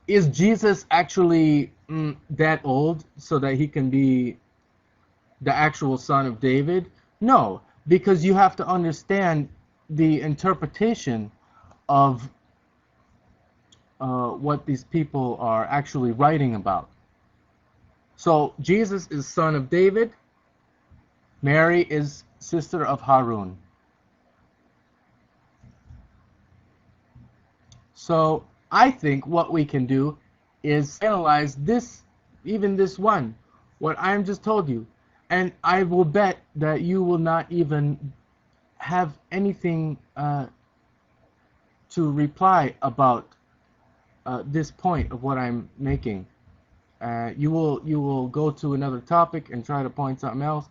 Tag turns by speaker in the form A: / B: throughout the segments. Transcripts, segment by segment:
A: is Jesus actually that old so that he can be the actual son of David? No, because you have to understand the interpretation of what these people are actually writing about. So Jesus is son of David. Mary is sister of Harun. So I think what we can do is analyze this, even this one, what I'm just told you. And I will bet that you will not even have anything to reply about this point of what I'm making. You will go to another topic and try to point something else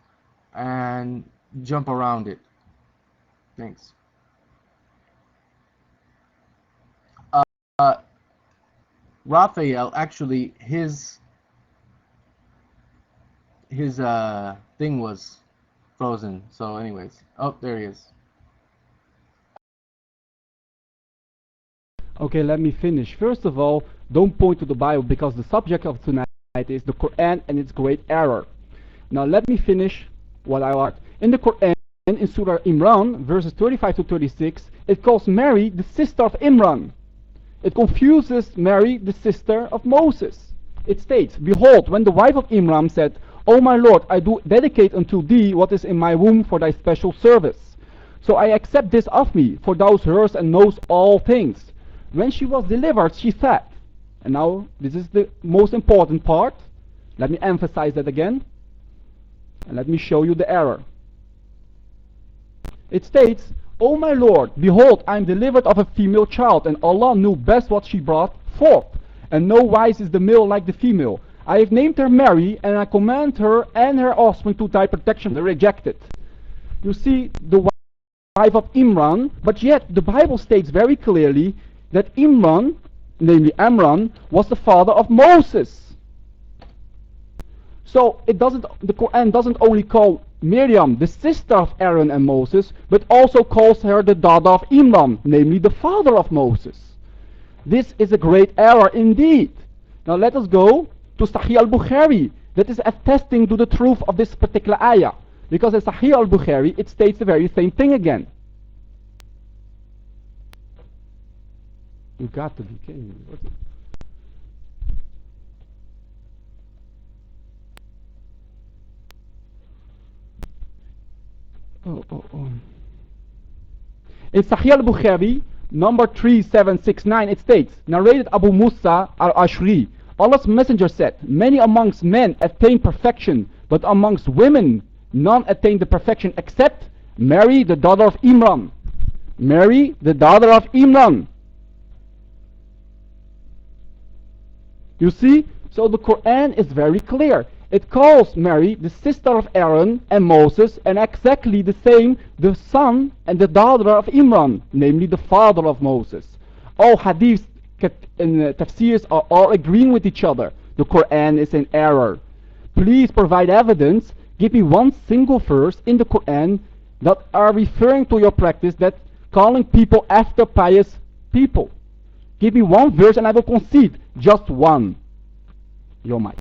A: and jump around it. Thanks. Raphael, actually, his thing was frozen. So anyways, oh, there he is.
B: Okay, let me finish. First of all, don't point to the Bible because the subject of tonight is the Quran and its great error. Now let me finish what I want. In the Quran, in Surah Imran, verses 35 to 36, it calls Mary the sister of Imran. It confuses Mary, the sister of Moses. It states, "Behold, when the wife of Imran said, O my Lord, I do dedicate unto thee what is in my womb for thy special service. So I accept this of me, for thou hearest and knowest all things. When she was delivered, she said," and now this is the most important part. Let me emphasize that again. And let me show you the error. It states, "O my Lord, behold, I am delivered of a female child, and Allah knew best what she brought forth, and no wise is the male like the female. I have named her Mary, and I command her and her offspring to thy protection." They rejected. You see, the wife of Imran, but yet the Bible states very clearly that Imran, namely Amran, was the father of Moses. So the Quran doesn't only call Miriam the sister of Aaron and Moses, but also calls her the daughter of Imran, namely the father of Moses. This is a great error indeed. Now let us go to Sahih al-Bukhari, that is attesting to the truth of this particular ayah. Because in Sahih al-Bukhari, it states the very same thing again. You got to be kidding me. In Sahih al-Bukhari, number 3769, it states, narrated Abu Musa al-Ashri, Allah's messenger said, "Many amongst men attain perfection, but amongst women none attain the perfection except Mary, the daughter of Imran." Mary, the daughter of Imran. You see, so the Quran is very clear. It calls Mary the sister of Aaron and Moses, and exactly the same, the son and the daughter of Imran, namely the father of Moses. All hadiths and tafsirs are all agreeing with each other. The Quran is in error. Please provide evidence. Give me one single verse in the Quran that are referring to your practice, that calling people after pious people. Give me one verse and I will concede. Just one. Your mic.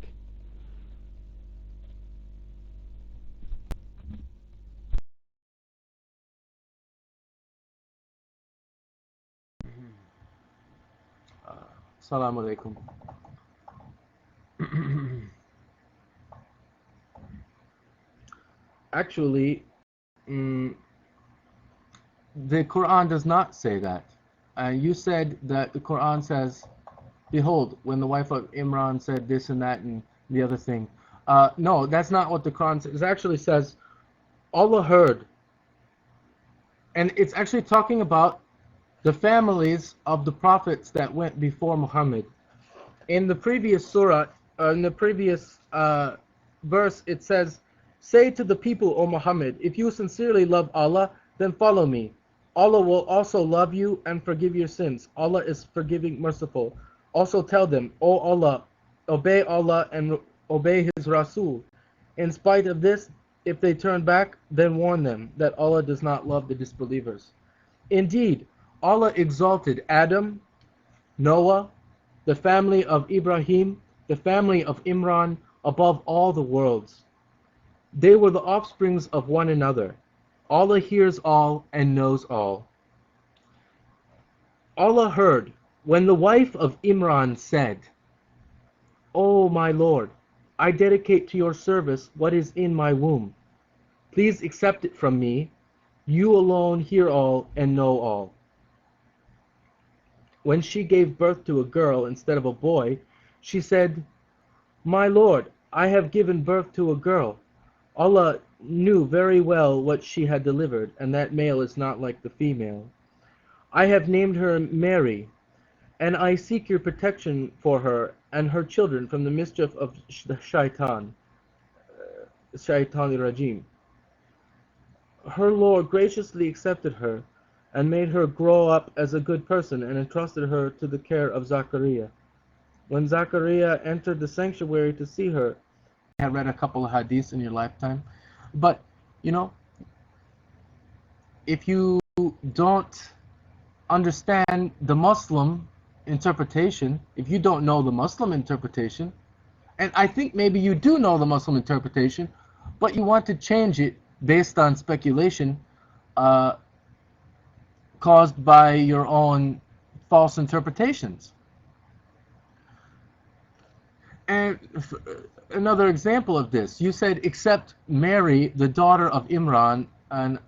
A: Assalamu alaikum. Actually, the Quran does not say that. You said that the Quran says, "Behold, when the wife of Imran said this and that and the other thing." No, that's not what the Quran says. It actually says, Allah heard. And it's actually talking about the families of the prophets that went before Muhammad. In the previous surah, in the previous verse, it says, "Say to the people, O Muhammad, if you sincerely love Allah, then follow me. Allah will also love you and forgive your sins. Allah is forgiving, merciful. Also tell them, O Allah, obey Allah and obey His Rasul. In spite of this, if they turn back, then warn them that Allah does not love the disbelievers. Indeed, Allah exalted Adam, Noah, the family of Ibrahim, the family of Imran, above all the worlds. They were the offsprings of one another. Allah hears all and knows all. Allah heard when the wife of Imran said, O my Lord, I dedicate to your service what is in my womb. Please accept it from me. You alone hear all and know all. When she gave birth to a girl instead of a boy, she said, My Lord, I have given birth to a girl. Allah knew very well what she had delivered, and that male is not like the female. I have named her Mary, and I seek your protection for her and her children from the mischief of the shaitan rajim. Her Lord graciously accepted her and made her grow up as a good person and entrusted her to the care of Zachariah. When Zachariah entered the sanctuary to see her, I have read a couple of hadiths in your lifetime, but if you don't understand the Muslim interpretation, if you don't know the Muslim interpretation, and I think maybe you do know the Muslim interpretation, but you want to change it based on speculation caused by your own false interpretations. And another example of this, you said, except Mary, the daughter of Imran, and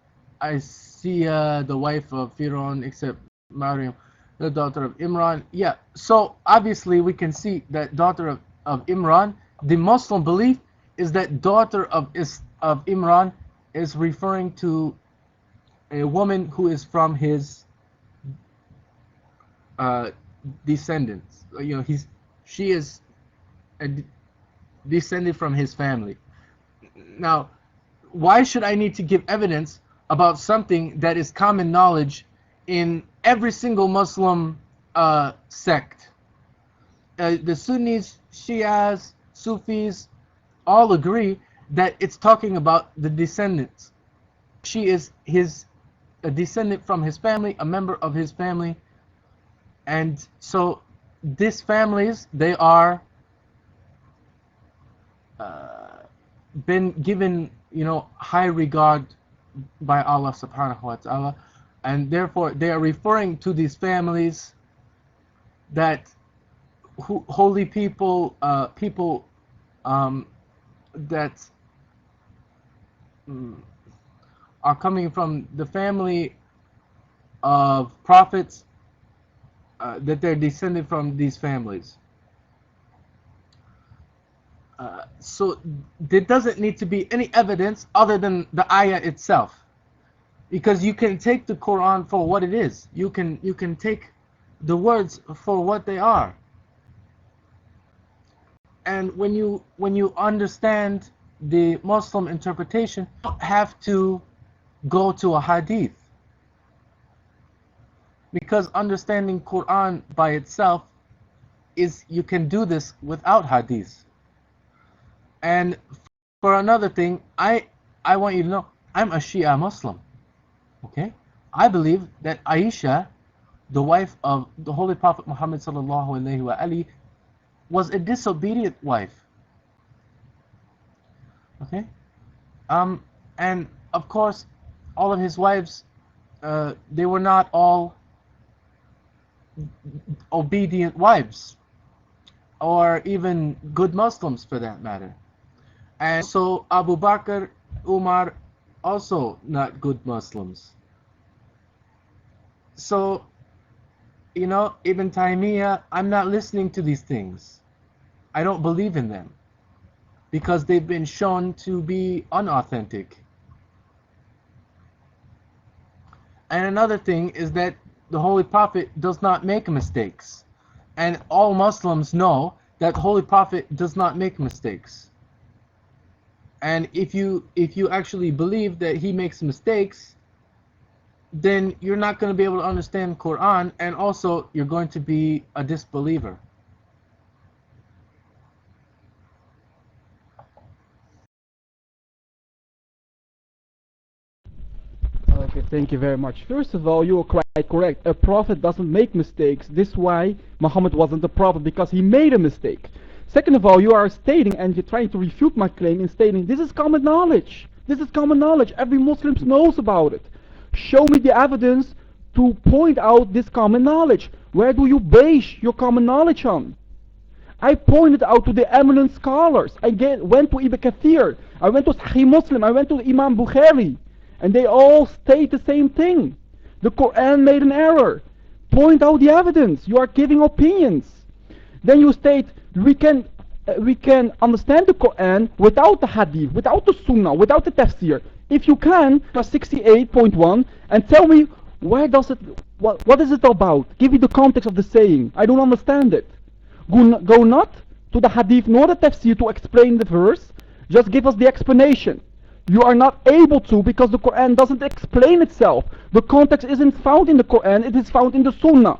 A: Asiya, the wife of Pharaoh, except Maryam, the daughter of Imran. Yeah, so obviously we can see that daughter of Imran, the Muslim belief is that daughter of Imran is referring to a woman who is from his descendants. She is descended from his family. Now, why should I need to give evidence about something that is common knowledge in every single Muslim sect? The Sunnis, Shias, Sufis all agree that it's talking about the descendants. She is a descendant from his family, a member of his family, and so these families, they are been given high regard by Allah subhanahu wa ta'ala, and therefore they are referring to these families that holy people that are coming from the family of prophets, that they're descended from these families. So there doesn't need to be any evidence other than the ayah itself, because you can take the Quran for what it is. You can take the words for what they are. And when you understand the Muslim interpretation, you don't have to go to a hadith, because understanding Quran by itself is, you can do this without hadith. And for another thing, I want you to know, I'm a Shia Muslim. Okay, I believe that Aisha, the wife of the Holy Prophet Muhammad sallallahu alaihi wasallam, was a disobedient wife. Okay, and of course, all of his wives, they were not all obedient wives, or even good Muslims for that matter. And so Abu Bakr, Umar, also not good Muslims. So, Ibn Taymiyyah, I'm not listening to these things. I don't believe in them, because they've been shown to be unauthentic. And another thing is that the Holy Prophet does not make mistakes. And all Muslims know that the Holy Prophet does not make mistakes. And if you actually believe that he makes mistakes, then you're not going to be able to understand Quran, and also you're going to be a disbeliever.
B: Okay. Thank you very much. First of all, you are quite correct. A prophet doesn't make mistakes. This is why Muhammad wasn't a prophet, because he made a mistake. Second of all, you are stating, and you're trying to refute my claim in stating, this is common knowledge. This is common knowledge. Every Muslim knows about it. Show me the evidence to point out this common knowledge. Where do you base your common knowledge on? I pointed out to the eminent scholars. I went to Ibn Kathir. I went to Sahih Muslim. I went to Imam Bukhari. And they all state the same thing. The Quran made an error. Point out the evidence. You are giving opinions. Then you state, we can understand the Quran without the Hadith, without the Sunnah, without the Tafsir. If you can, 68.1, and tell me, where does it, what is it about? Give me the context of the saying. I don't understand it. Go not to the Hadith nor the Tafsir to explain the verse. Just give us the explanation. You are not able to, because the Quran doesn't explain itself. The context isn't found in the Quran, it is found in the Sunnah.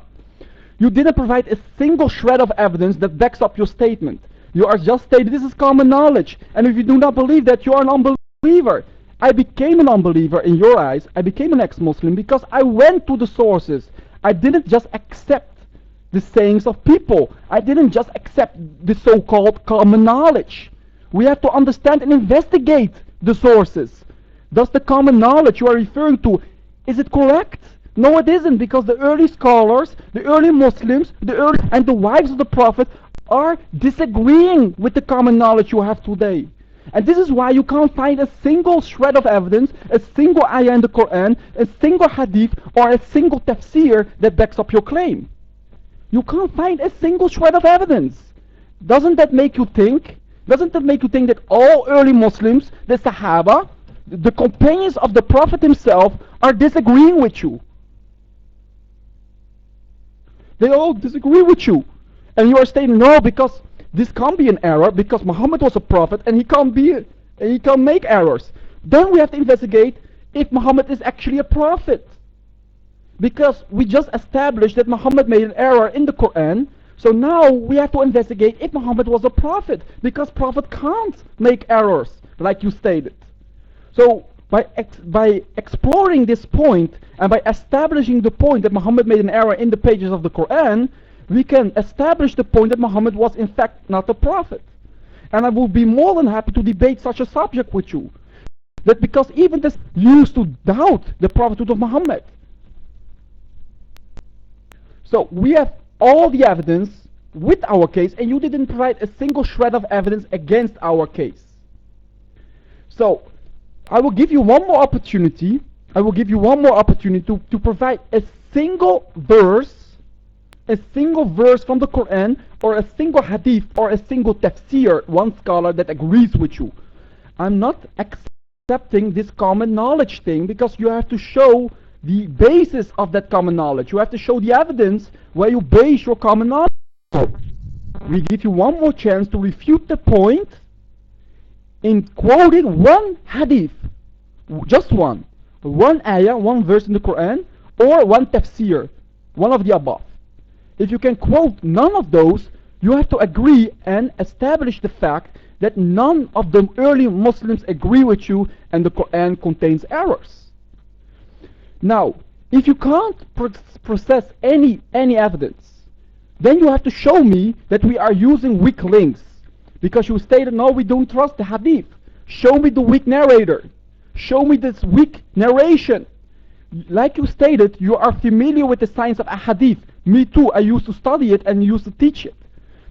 B: You didn't provide a single shred of evidence that backs up your statement. You are just stating this is common knowledge. And if you do not believe that, you are an unbeliever. I became an unbeliever in your eyes. I became an ex-Muslim because I went to the sources. I didn't just accept the sayings of people. I didn't just accept the so-called common knowledge. We have to understand and investigate the sources. Does the common knowledge you are referring to, is it correct? No, it isn't, because the early scholars, the early Muslims, and the wives of the Prophet are disagreeing with the common knowledge you have today. And this is why you can't find a single shred of evidence, a single ayah in the Quran, a single hadith, or a single tafsir that backs up your claim. You can't find a single shred of evidence. Doesn't that make you think? Doesn't that make you think that all early Muslims, the Sahaba, the companions of the Prophet himself, are disagreeing with you? They all disagree with you. And you are stating, no, because this can't be an error, because Muhammad was a prophet and he can't make errors. Then we have to investigate if Muhammad is actually a prophet. Because we just established that Muhammad made an error in the Quran. So now we have to investigate if Muhammad was a prophet, because prophet can't make errors, like you stated. So by exploring this point and by establishing the point that Muhammad made an error in the pages of the Quran, we can establish the point that Muhammad was in fact not a prophet. And I will be more than happy to debate such a subject with you. That because even this used to doubt the prophethood of Muhammad. So we have all the evidence with our case, and you didn't provide a single shred of evidence against our case. So I will give you one more opportunity. I will give you one more opportunity to provide a single verse from the Quran, or a single hadith, or a single tafsir, one scholar that agrees with you. I'm not accepting this common knowledge thing, because you have to show the basis of that common knowledge. You have to show the evidence where you base your common knowledge. So, we give you one more chance to refute the point in quoting one hadith, just one ayah, one verse in the Quran, or one tafsir, one of the above. If you can quote none of those, you have to agree and establish the fact that none of the early Muslims agree with you and the Quran contains errors. Now, if you can't process any evidence, then you have to show me that we are using weak links. Because you stated, no, we don't trust the hadith. Show me the weak narrator. Show me this weak narration. Like you stated, you are familiar with the science of a hadith. Me too, I used to study it and used to teach it.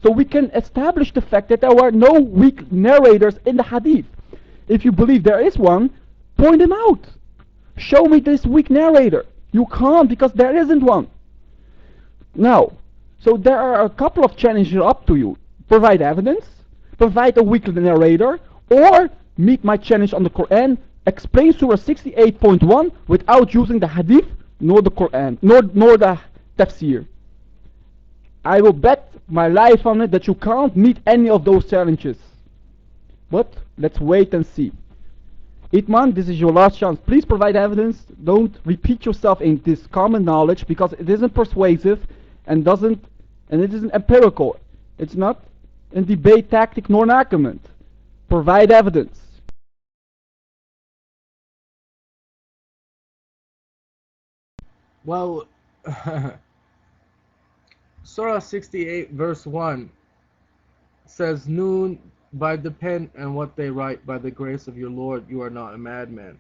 B: So we can establish the fact that there are no weak narrators in the hadith. If you believe there is one, point him out. Show me this weak narrator. You can't, because there isn't one. Now, so there are a couple of challenges up to you. Provide evidence, provide a weak narrator, or meet my challenge on the Quran, explain Surah 68.1 without using the hadith, nor the Quran, nor the tafsir. I will bet my life on it that you can't meet any of those challenges. But let's wait and see. Itman, this is your last chance. Please provide evidence. Don't repeat yourself in this common knowledge, because it isn't persuasive and it isn't empirical. It's not a debate tactic nor an argument. Provide evidence.
A: Well, Surah 68 verse 1 says, Noon, by the pen and what they write, by the grace of your Lord, you are not a madman.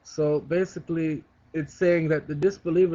A: So basically, it's saying that the disbelievers